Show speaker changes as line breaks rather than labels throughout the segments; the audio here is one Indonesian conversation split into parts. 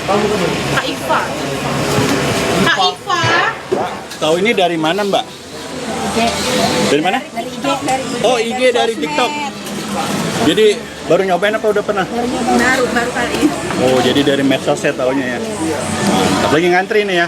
Kak Iva. Kak Iva.
Tahu ini dari mana, Mbak? Dari mana?
Dari IG, dari IG.
Oh, IG dari TikTok. Jadi baru nyobain apa udah pernah?
Baru kali ini.
Oh, jadi dari medsos saya taunya ya. Mantap. Lagi ngantri nih ya.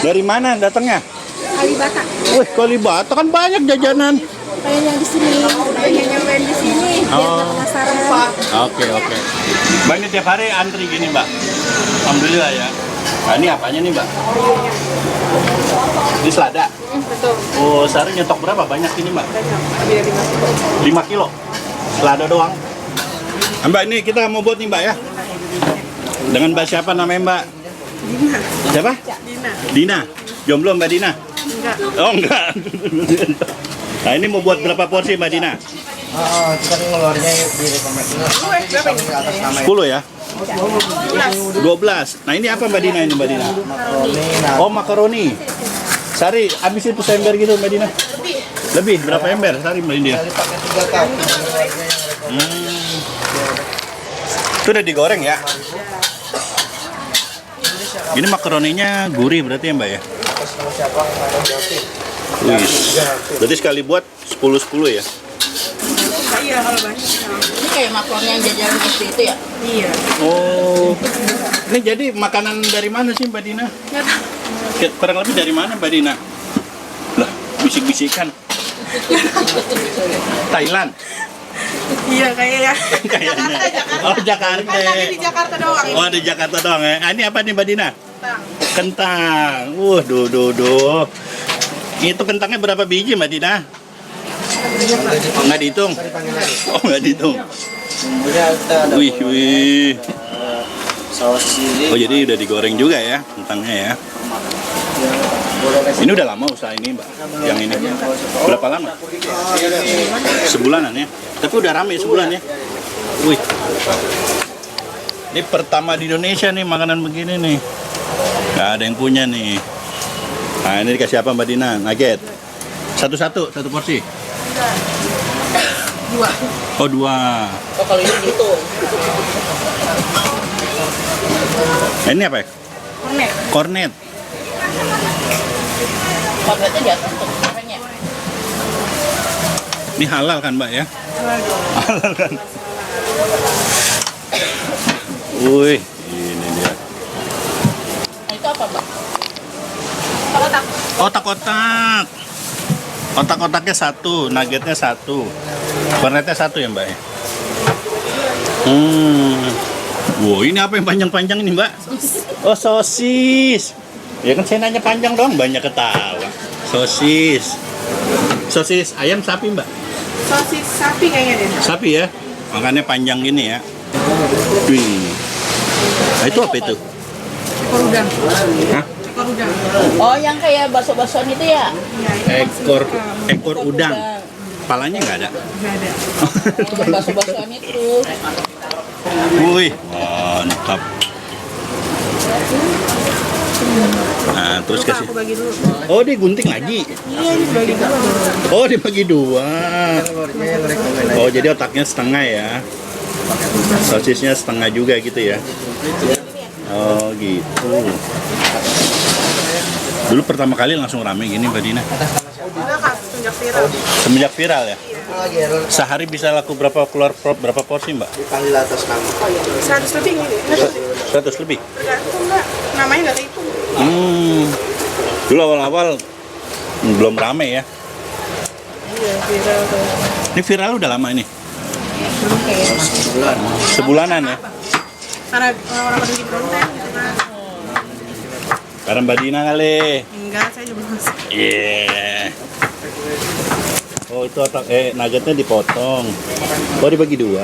Dari mana datangnya?
Kalibata.
Wih, Kalibata kan banyak jajanan.
Pengen yang di sini, pengen nyobain di sini. Biar nggak penasaran.
Oke. Mbak ini tiap hari antri gini, Mbak. Alhamdulillah ya. Nah, ini apanya nih, Mbak? Ini selada.
Betul.
Oh, sehari nyetok berapa banyak ini, Mbak?
Banyak. Lebih dari 5 kilo.
5 kilo. Selada doang. Nah, Mbak, ini kita mau buat nih, Mbak ya. Dengan Mbak siapa namanya, Mbak?
Dina.
Siapa?
Dina.
Dina. Jomblo Mbak Dina?
Enggak.
Oh, enggak. Nah, ini mau buat berapa porsi, Mbak Dina?
Kita ngeluarnya di rekomendasi
Berapa ini?
atas nama
10 ya? 12. Nah, ini apa Mbak Dina ini, Mbak Dina? Oh, makaroni. Sari, habis itu ember gitu, Mbak Dina? Lebih. Berapa ember sehari, Mbak Dina?
pakai 3 tahun.
Itu udah digoreng ya? Ini makaroninya gurih berarti ya, Mbak ya?
Atas nama siapa?
Wih. Berarti sekali buat 10-10 ya?
Iya, kalau banyak.
Ini kayak makaroni yang jajaran SD itu ya?
Iya.
Oh. Ini jadi makanan dari mana sih, Mbak Dina?
Nggak tahu.
Kurang lebih dari mana, Mbak Dina? Lah, bisik-bisikan. Thailand.
Iya, kayaknya.
Kayaknya.
Jakarta.
Oh, Jakarta.
Kan tadi di Jakarta doang.
Oh, di Jakarta doang ya. Ah, ini apa nih, Mbak Dina?
Kentang.
Kentang. Duh. Itu kentangnya berapa biji, Mbak Dina? Oh, nggak dihitung. Oh, nggak dihitung.
Bumbunya kita ada
Wih.
saus chili.
Oh, jadi udah digoreng juga ya kentangnya ya. Ini udah lama usaha ini, Mbak. Yang ini. Berapa lama? Sebulanan ya. Tapi udah rame sebulan ya. Wih. Ini pertama di Indonesia nih makanan begini nih. Nggak ada yang punya nih. Nah, ini dikasih apa, Mbak Dina? Nugget. Satu porsi.
2.
Oh, 2.
Oh, kalau ini gitu.
Nah, ini apa ya?
Kornet.
Kornet.
Kornetnya di atas tuh, apanya?
Ini halal kan, Mbak ya? Halal kan? Wih, ini dia.
Nah, itu apa, Mbak?
Kotak.
Kotak-kotak. Kotak-kotaknya 1, nuggetnya 1. Kornetnya 1 ya, Mbak ya? Wow, ini apa yang panjang-panjang ini, Mbak? Oh, sosis. Ya kan saya nanya panjang dong, banyak ketawa. Sosis. Sosis ayam sapi, Mbak?
Sosis sapi kayaknya deh.
Sapi ya? Makanya panjang gini ya. Wih. Nah, itu apa itu?
Ekor udang.
Hah?
Ekor udang.
Oh, yang kayak bakso-baksoan itu ya?
Iya,
Ekor udang. Palanya nggak ada?
Nggak ada.
Oh, yang bakso-baksoan itu.
Wih, mantap. Nah, terus
Lupa,
kasih.
aku bagi dulu.
Oh, digunting lagi.
Iya, ini bagi dulu.
Oh, dibagi 2.
Telurnya yang rekomendasi.
Oh, jadi otaknya setengah ya. Sosisnya setengah juga gitu ya. Oh, gitu. Dulu pertama kali langsung rame gini, Mbak Dina.
Udah Kak, sejak viral.
Semenjak viral ya.
Itu lagi ya, Rul.
Sehari bisa laku berapa porsi, Mbak?
Dipanggil atas nama.
100 lebih ini.
100 lebih.
Tergantung Mbak. Namanya nggak terhitung.
Dulu awal-awal belum rame ya.
Iya, viral tuh.
Ini viral udah lama ini.
Belum kayaknya.
Sebulan.
Sebulanan ya.
Karena orang-orang pada bikin konten gitu kan.
Karena Mbak Dina kali.
Enggak, saya juga masuk.
Yeah. Oh, itu otak nuggetnya dipotong. Oh, dibagi 2.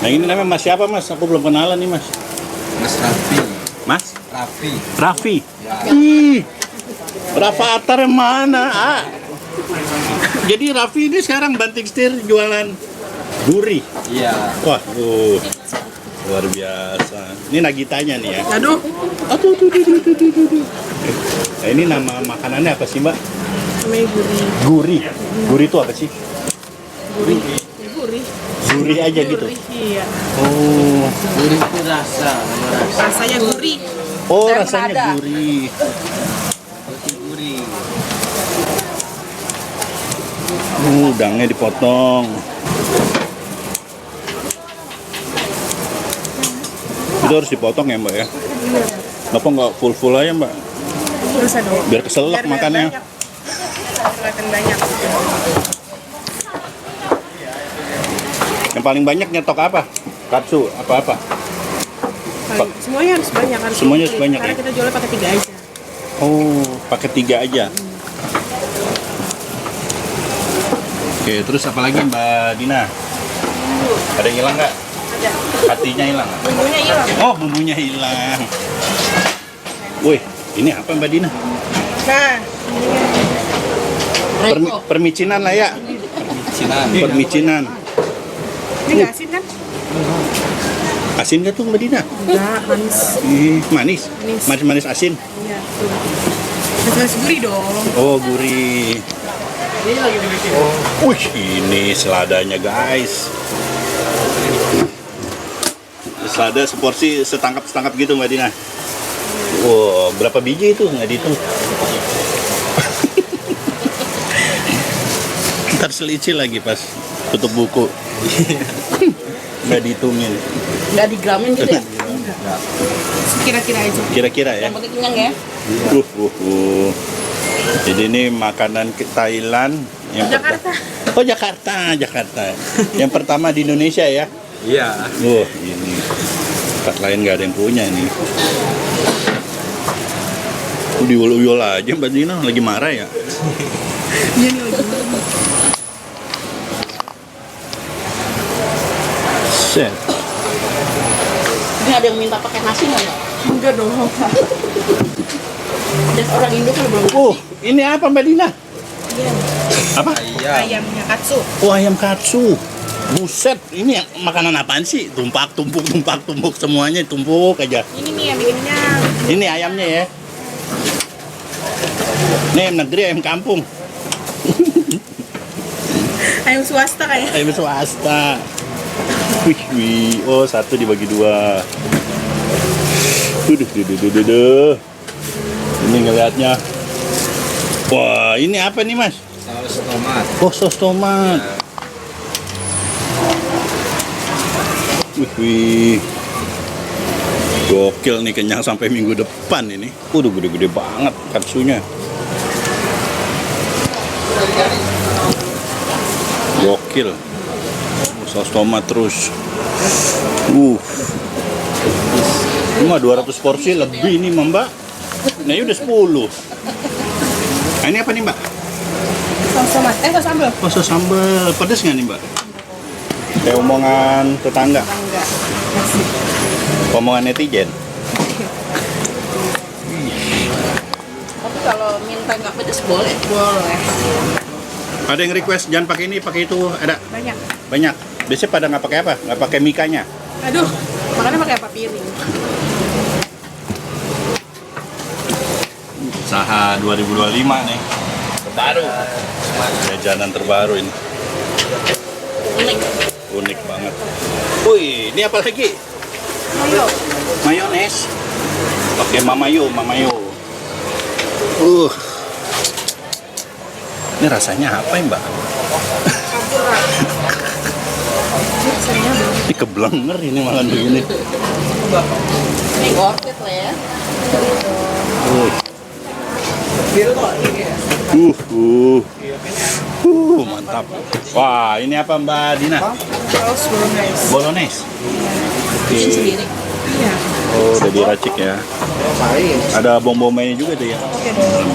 Nah, ini namanya Mas siapa, Mas? Aku belum kenalan nih, Mas.
Mas Raffi.
Mas?
Raffi.
Raffi.
Ya.
Ih. Rafathar yang mana? Ah. Jadi Raffi ini sekarang banting setir jualan gurih.
Iya.
Wah, luar biasa. Ini nagitanya nih ya.
Aduh,
Aduh, tuh. Nah, ini nama makanannya apa sih, Mbak?
namanya gurih.
Gurih. Gurih itu apa sih?
Gurih. Ya, gurih.
Gurih aja gitu.
Gurih, iya.
Oh.
Gurih itu rasa, nama rasa.
Rasanya gurih.
Oh,
Saya
rasanya
pernah ada.
gurih.
Roti gurih.
Udangnya dipotong. Itu harus dipotong ya, Mbak ya? Kenapa nggak full aja, Mbak?
Terus dong.
Biar keselak makannya.
Kelihatan banyak.
Yang paling banyak nyetok apa? Katsu, apa-apa?
Semuanya harus banyak, harus
Semuanya harus
komplit.
banyak,
Karena
ya?
kita jualnya pakai 3 aja.
Oh, pakai 3 aja. Oke, terus apa lagi Mbak Dina? Ada yang hilang nggak?
Ada.
Hatinya hilang?
Bumbunya hilang.
Oh, bumbunya hilang. Wih, ini apa Mbak Dina?
Nah,
Permicinan lah ya. Permicinan.
ini nggak asin kan?
Asin nggak tuh Mbak Dina?
Enggak, manis.
Manis.
Manis.
Manis-manis asin.
Iya. Harus gurih dong.
Oh, gurih.
Ini lagi dibikin.
Wih, ini seladanya guys. Selada seporsi setangkap gitu Mbak Dina. Wow, berapa biji itu? Nggak dihitung. Ntar selicin lagi pas tutup buku. Nggak dihitungin.
Nggak digramin gitu ya?
Kira-kira aja.
Kira-kira ya.
Yang penting kenyang ya?
Jadi ini makanan ke Thailand yang
Jakarta.
Oh, Jakarta. Yang pertama di Indonesia ya.
Iya.
Wah, ini tempat lain nggak ada yang punya nih. Diul-ul aja Mbak Dina lagi marah ya.
Iya nih lagi.
Set.
Ini ada yang minta pakai nasi nggak?
Enggak dong.
Dan orang Indo kan belum.
Ini apa Mbak Dina?
Iya.
Apa?
Iya.
Ayamnya katsu.
Oh, ayam katsu. Buset, ini makanan apaan sih? Tumpuk semuanya tumpuk aja.
Ini nih yang bikinnya.
Ini ayamnya ya. Ini ayam negeri, ayam kampung.
Ayam swasta kayak.
Ayam swasta. Wih. Oh, satu dibagi 2. Duh. Ini ngelihatnya. Wah, ini apa nih Mas?
Saus tomat.
Oh, sos tomat. Wih. Gokil nih, kenyang sampai minggu depan ini. Udah gede-gede banget katsunya. Gokil. Saus tomat terus. Ini mah 200 porsi lebih nih Mbak. Nah, ini udah 10. Nah, ini apa nih Mbak?
Saus tomat. Saus sambal.
Oh, saus sambal. Pedes nggak nih Mbak? Kayak omongan tetangga.
Enggak. Nasi.
Omongan netizen.
Tapi kalau minta nggak pedes boleh.
Boleh.
Ada yang request jangan pakai ini, pakai itu. Ada
Banyak.
banyak. Biasanya pada nggak pakai apa? Nggak pakai mikanya.
Aduh, makannya pakai apa piring?
Saha 2025 nih. Terbaru. Jajanan terbaru ini. Unik banget. Wih, ini apa lagi?
Mayo.
Mayones. Pakai mamayo. Ini rasanya apa ya, Mbak?
Campuran. Rasanya belum.
Ini keblenger ini malah begini.
Ini worth it lah ya.
Mantap. Wah, ini apa Mbak Dina?
Saus bolognese.
Bolognese.
Bikin sendiri.
Iya.
Oh, udah diracik ya. Ada bom-bomnya juga tuh ya.
Oke dong.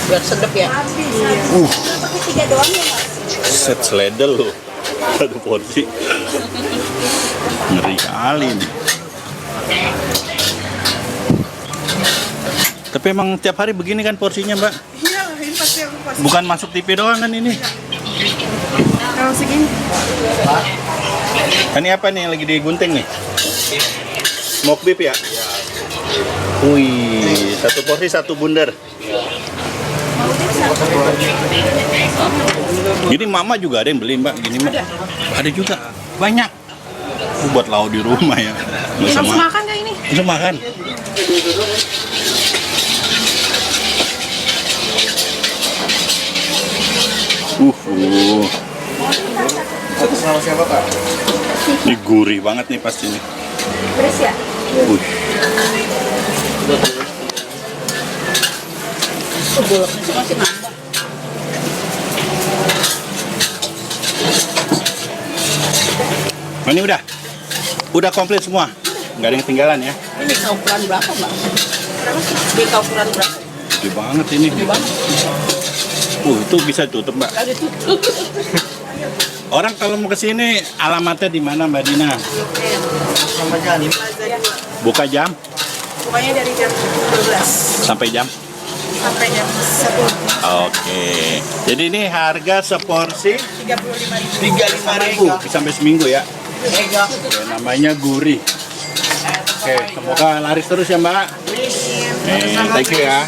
Biar sedap ya. Pakai 3 doang ya Mas?
Set seledel loh. 1 porsi. Ngeri kali nih. Tapi emang tiap hari begini kan porsinya Mbak?
Iya, ini pasti aku pasti.
Bukan masuk TV doang kan ini?
Kalau segini.
Ini apa nih yang lagi digunting nih? Smoke beef ya? Wih, 1 porsi 1 bundar. Gini mama juga ada yang beli Mbak, gini Mbak. Ada juga. Banyak. Buat lauk di rumah ya. Nggak usah
Langsung makan nggak ini?
Langsung makan.
Sama siapa Pak?
Ini gurih banget nih pasti nih.
Beres ya? Sebelumnya sih masih nambah.
Nah, ini udah komplit semua. Nggak ada yang ketinggalan ya.
Ini ukuran berapa, Mbak? Ini ukuran berapa?
Gede banget ini.
Gede banget.
Itu bisa tutup, Mbak.
Tadi tutup.
Orang kalau mau ke sini alamatnya di mana, Mbak Dina?
Sama Jani.
Buka jam
Pokoknya dari jam 12
sampai jam.
sampai jam 10.
Oke. Jadi ini harga seporsi
35.000.
35.000 sampai seminggu ya. Oke, namanya gurih. Oke, semoga laris terus ya, Mbak. Thank you ya.